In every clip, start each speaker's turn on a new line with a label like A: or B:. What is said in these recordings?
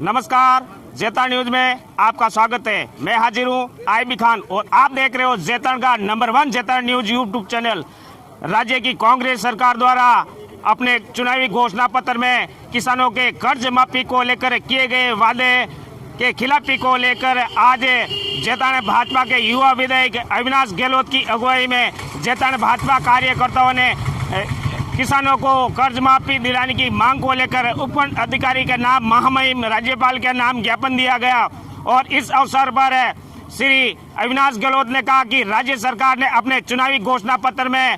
A: नमस्कार, जैतान न्यूज में आपका स्वागत है। मैं हाजिर हूं आईबी खान और आप देख रहे हो जैतान का नंबर 1 जैतान न्यूज यूट्यूब चैनल। राज्य की कांग्रेस सरकार द्वारा अपने चुनावी घोषणा पत्र में किसानों के कर्ज माफी को लेकर किए गए वादे के खिलाफी को लेकर आज जैतान भाजपा के युवा विधायक अविनाश गहलोत की अगुवाई में जैतान भाजपा कार्यकर्ताओं ने किसानों को कर्ज माफी दिलाने की मांग को लेकर उपखंड अधिकारी के नाम महामहिम राज्यपाल के नाम ज्ञापन दिया गया। और इस अवसर पर श्री अविनाश गहलोत ने कहा कि राज्य सरकार ने अपने चुनावी घोषणा पत्र में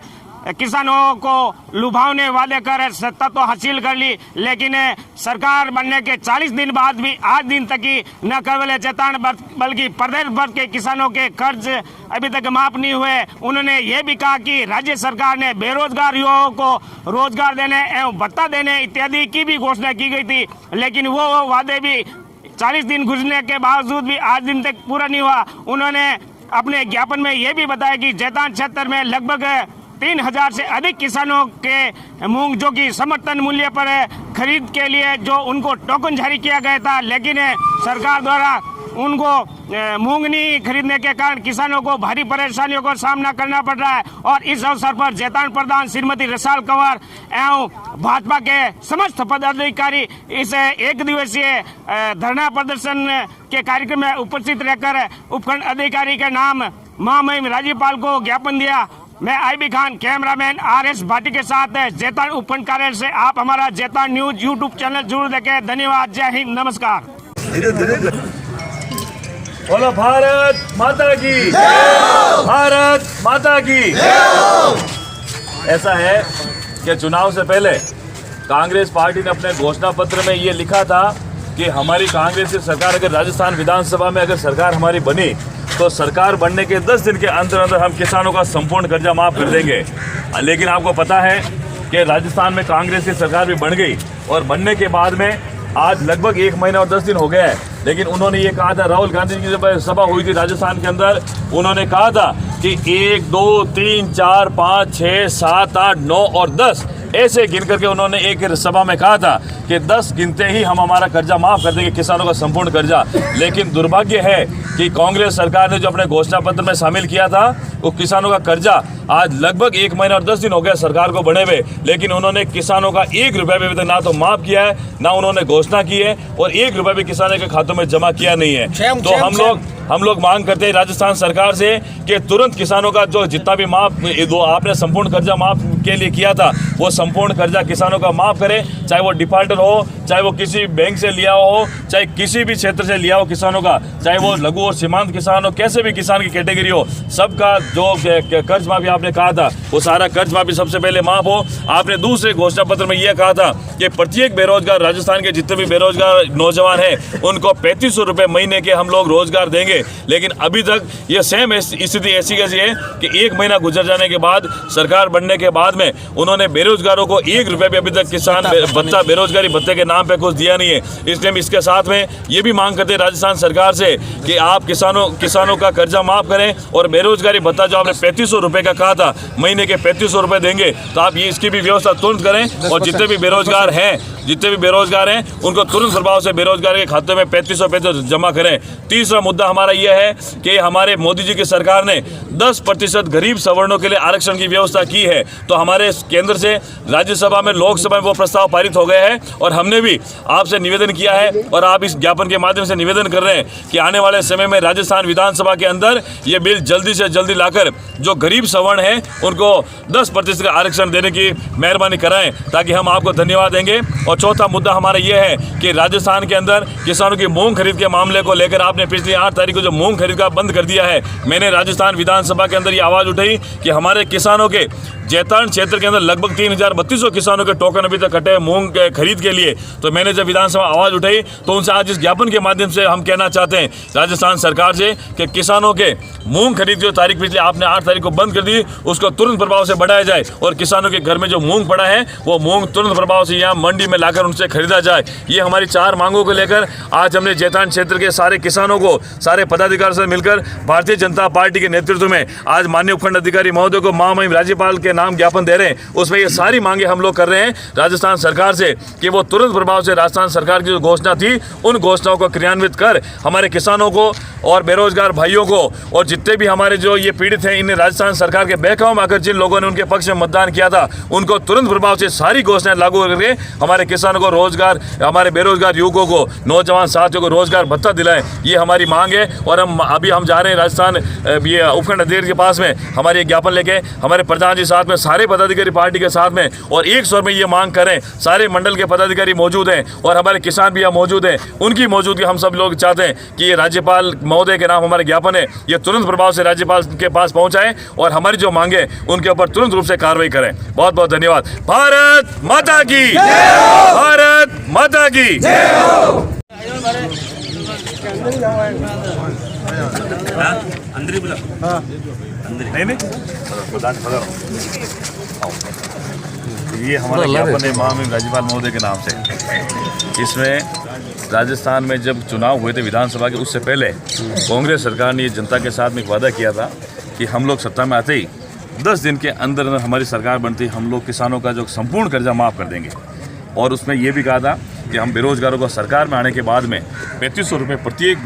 A: किसानों को लुभावने वादे कर सत्ता तो हासिल कर ली, लेकिन सरकार बनने के 40 दिन बाद भी आज दिन तक ही न केवल जैतान बल्कि प्रदेश भर के किसानों के कर्ज अभी तक माफ नहीं हुए। उन्होंने ये भी कहा कि राज्य सरकार ने बेरोजगार युवाओं को रोजगार देने एवं भत्ता देने इत्यादि की भी घोषणा की गई थी, लेकिन वो वादे भी 40 दिन गुजरने के बावजूद भी आज दिन तक पूरा नहीं हुआ। उन्होंने अपने ज्ञापन में ये भी बताया कि जैतान क्षेत्र में लगभग 3000 से अधिक किसानों के मूंग जो कि समर्थन मूल्य पर खरीद के लिए जो उनको टोकन जारी किया गया था, लेकिन सरकार द्वारा उनको मूंग नहीं खरीदने के कारण किसानों को भारी परेशानियों का सामना करना पड़ रहा है। और इस अवसर पर जैतान प्रधान श्रीमती रसाल कंवर एवं भाजपा के समस्त पदाधिकारी इस एक दिवसीय धरना प्रदर्शन के कार्यक्रम में उपस्थित रहकर उपखंड अधिकारी के नाम महामहिम राज्यपाल को ज्ञापन दिया। मैं IB Khan, cameraman RS Bhati के साथ जैतान उपखंड कार्यालय से आप हमारा जैतान न्यूज यूट्यूब चैनल जरूर देखें। धन्यवाद, जय हिंद, नमस्कार।
B: बोलो भारत माता की, भारत माता की। ऐसा है कि चुनाव से पहले कांग्रेस पार्टी ने अपने घोषणा पत्र में ये लिखा था कि हमारी कांग्रेस की सरकार अगर राजस्थान विधानसभा में अगर सरकार हमारी बनी तो सरकार बनने के 10 दिन के अंदर अंदर हम किसानों का संपूर्ण कर्जा माफ कर देंगे। लेकिन आपको पता है कि राजस्थान में कांग्रेस की सरकार भी बन गई और बनने के बाद में आज लगभग 1 महीना और 10 दिन हो गया है, लेकिन उन्होंने ये कहा था, राहुल गांधी जी की जब सभा हुई थी राजस्थान के अंदर, उन्होंने कहा था कि 1 2 3 4 5 6 7 8 9 और 10 ऐसे गिन करके उन्होंने एक सभा में कहा था कि 10 गिनते ही हम हमारा कर्जा माफ कर देंगे, किसानों का संपूर्ण कर्जा। लेकिन दुर्भाग्य है कि कांग्रेस सरकार ने जो अपने घोषणा पत्र में शामिल किया था वो किसानों का कर्जा आज लगभग 1 महीना और 10 दिन हो गया सरकार को बने हुए, लेकिन उन्होंने किसानों का 1 रुपया भी अभी तक ना तो माफ किया है, ना उन्होंने घोषणा की है और 1 रुपया भी किसानों के खातों में जमा किया नहीं है। तो हम लोग मांग करते हैं राजस्थान सरकार से कि तुरंत किसानों का जो जितना भी माफ आपने संपूर्ण कर्जा माफ के लिए किया था वो संपूर्ण कर्जा किसानों का माफ करें, चाहे वो डिफॉल्टर हो, चाहे वो किसी बैंक से लिया हो, चाहे किसी भी क्षेत्र से लिया हो किसानों का, चाहे वो लघु और सीमांत किसान हो, कैसे भी किसान की कैटेगरी हो, सबका जो कर्ज माफी आपने कहा था वो सारा कर्ज माफी सबसे पहले माफ हो। आपने दूसरे घोषणा पत्र में यह कहा था कि प्रत्येक बेरोजगार राजस्थान के जितने भी बेरोजगार नौजवान हैं उनको 3500 रुपये महीने के हम लोग रोजगार देंगे, लेकिन अभी तक ये सेम स्थिति ऐसी कैसी है कि 1 महीना गुजर जाने के बाद सरकार बनने के बाद में उन्होंने बेरोजगारों को 1 रुपये भी अभी तक किसान भत्ता बेरोजगारी भत्ते के नाम पे कुछ दिया नहीं है। इसलिए हम इसके साथ में ये भी मांग करते हैं राजस्थान सरकार से कि आप किसानों का कर्जा माफ करें और बेरोजगारी भत्ता जो आपने 3500 रुपये का कहा था महीने के 3500 रुपये देंगे, तो आप ये इसकी भी व्यवस्था तुरंत करें और जितने भी बेरोजगार हैं उनको तुरंत प्रभाव से बेरोजगार के खाते में 3500 जमा करें। तीसरा मुद्दा हमारा यह है कि हमारे मोदी जी की सरकार ने 10% गरीब सवर्णों के लिए आरक्षण की व्यवस्था की है, तो हमारे केंद्र से राज्यसभा में लोकसभा में वो प्रस्ताव पारित हो गया है और हमने भी आपसे निवेदन किया है और आप इस ज्ञापन के माध्यम से निवेदन कर रहे हैं कि आने वाले समय में राजस्थान विधानसभा के अंदर ये बिल जल्दी से जल्दी लाकर जो गरीब सवर्ण हैं उनको 10% का आरक्षण देने की मेहरबानी कराएं, ताकि हम आपको धन्यवाद देंगे। और चौथा मुद्दा हमारा यह है कि राजस्थान के अंदर किसानों की मूंग खरीद के मामले को लेकर आपने पिछली 8 तारीख को जो मूंग खरीद का बंद कर दिया है, मैंने राजस्थान विधानसभा के अंदर ये आवाज़ उठाई कि हमारे किसानों के जैतान क्षेत्र के अंदर लगभग 3200 किसानों के टोकन अभी तक कटे मूंग खरीद के लिए। तो मैंने जब विधानसभा आवाज़ उठाई तो उनसे आज इस ज्ञापन के माध्यम से हम कहना चाहते हैं राजस्थान सरकार से कि किसानों के मूंग खरीद जो तारीख पिछले आपने 8 तारीख को बंद कर दी उसको तुरंत प्रभाव से बढ़ाया जाए और किसानों के घर में जो मूंग पड़ा है वो मूंग तुरंत प्रभाव से यहाँ मंडी में लाकर उनसे खरीदा जाए। ये हमारी 4 मांगों को लेकर आज हमने जैतान क्षेत्र के सारे किसानों को सारे पदाधिकारियों से मिलकर भारतीय जनता पार्टी के नेतृत्व में आज माननीय उपखंड अधिकारी महोदय को महामहिम राज्यपाल के नाम ज्ञापन दे रहे हैं। उसमें ये सारी मांगे हम लोग कर रहे हैं राजस्थान सरकार से कि वो तुरंत प्रभाव से राजस्थान सरकार की जो घोषणा थी उन घोषणाओं को क्रियान्वित कर हमारे किसानों को और बेरोजगार भाइयों को और जितने भी हमारे जो ये पीड़ित हैं, इन राजस्थान सरकार के बहकावे में आकर जिन लोगों ने उनके पक्ष में मतदान किया था, उनको तुरंत प्रभाव से सारी घोषणाएं लागू करके हमारे किसानों को रोजगार, हमारे बेरोजगार युवकों को, नौजवान साथियों को रोजगार भत्ता दिलाएं, ये हमारी मांग है। और हम जा रहे हैं राजस्थान ये उपखंड अध्यक्ष के पास में हमारे एक ज्ञापन लेके, हमारे प्रधान जी साथ में, सारे पदाधिकारी पार्टी के साथ में, और एक स्वर में ये मांग करें। सारे मंडल के पदाधिकारी मौजूद हैं और हमारे किसान भी यहाँ मौजूद हैं, उनकी मौजूदगी हम सब लोग चाहते हैं कि ये राज्यपाल महोदय के नाम हमारे ज्ञापन है, ये तुरंत प्रभाव से राज्यपाल के पास पहुंचाएं और हमारी जो मांगे उनके ऊपर तुरंत रूप से कार्रवाई करें। बहुत बहुत धन्यवाद। भारत माता की, भारत माता की। ये हमारा ज्ञापन है माननीय राज्यपाल महोदय के नाम से। इसमें राजस्थान में जब चुनाव हुए थे विधानसभा के, उससे पहले कांग्रेस सरकार ने ये जनता के साथ में एक वादा किया था कि हम लोग सत्ता में आते ही 10 दिन के अंदर हमारी सरकार बनती, हम लोग किसानों का जो संपूर्ण कर्जा माफ़ कर देंगे। और उसमें ये भी कहा था कि हम बेरोजगारों को सरकार में आने के बाद में 3500 रुपये प्रत्येक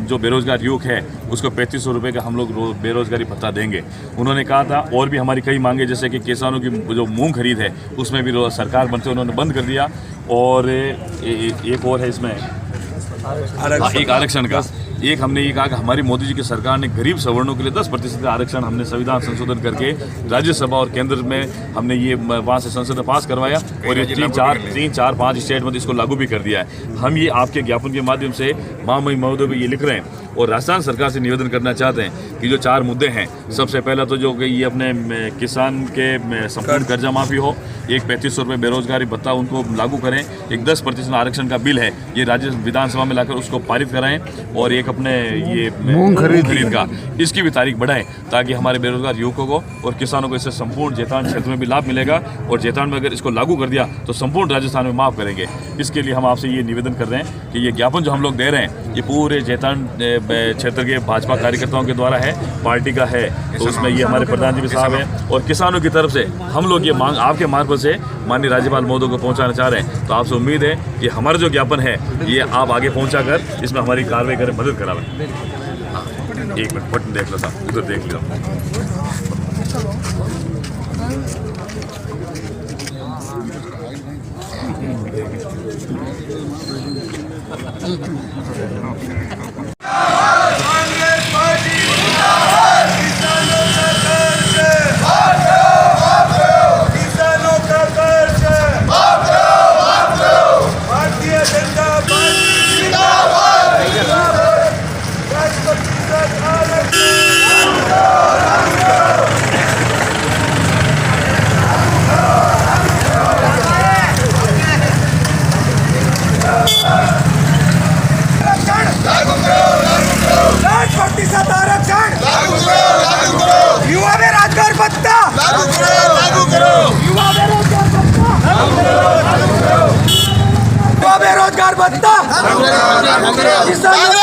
B: जो बेरोजगार युवक है उसको 3500 रुपये का हम लोग बेरोजगारी भत्ता देंगे। उन्होंने कहा था और भी हमारी कई मांगे, जैसे कि किसानों की जो मूंग खरीद है उसमें भी सरकार बनते उन्होंने बंद कर दिया। और एक और है इसमें एक आरक्षण का, एक हमने ये कहा कि हमारी मोदी जी की सरकार ने गरीब सवर्णों के लिए 10% का आरक्षण हमने संविधान संशोधन करके राज्यसभा और केंद्र में हमने ये वहाँ से संसद में पास करवाया और ये 3-4-5 स्टेट में इसको लागू भी कर दिया है। हम ये आपके ज्ञापन के माध्यम से महामहिम महोदय को ये लिख रहे हैं और राजस्थान सरकार से निवेदन करना चाहते हैं कि जो 4 मुद्दे हैं, सबसे पहला तो जो कि ये अपने किसान के संपूर्ण कर्जा माफ़ी हो, एक 3500 रुपये बेरोजगारी भत्ता उनको लागू करें, एक 10% आरक्षण का बिल है ये राज्य विधानसभा में लाकर उसको पारित कराएं, और एक अपने ये मूंग खरीद का इसकी भी तारीख बढ़ाएं ताकि हमारे बेरोजगार युवकों को और किसानों को इससे संपूर्ण जैतान क्षेत्र में भी लाभ मिलेगा। और जैतान में अगर इसको लागू कर दिया तो संपूर्ण राजस्थान में माफ़ करेंगे। इसके लिए हम आपसे ये निवेदन कर रहे हैं कि ये ज्ञापन जो हम लोग दे रहे हैं ये पूरे जैतान क्षेत्र के भाजपा कार्यकर्ताओं के द्वारा है, पार्टी का है, तो उसमें ये हमारे प्रधान जी भी साहब हैं और किसानों की तरफ से हम लोग ये मांग आपके मार्फत से माननीय राज्यपाल महोदय को पहुंचाना चाह रहे हैं। तो आपसे उम्मीद है कि हमारा जो ज्ञापन है ये आप आगे पहुंचा कर इसमें हमारी कार्रवाई करें, मदद करावें। एक मिनट बटन देख लो साहब, उधर देख लो।
C: युवा बेरोजगार भत्ता लागू करो, युवा बेरोजगार भत्ता, युवा बेरोजगार भत्ता, किसान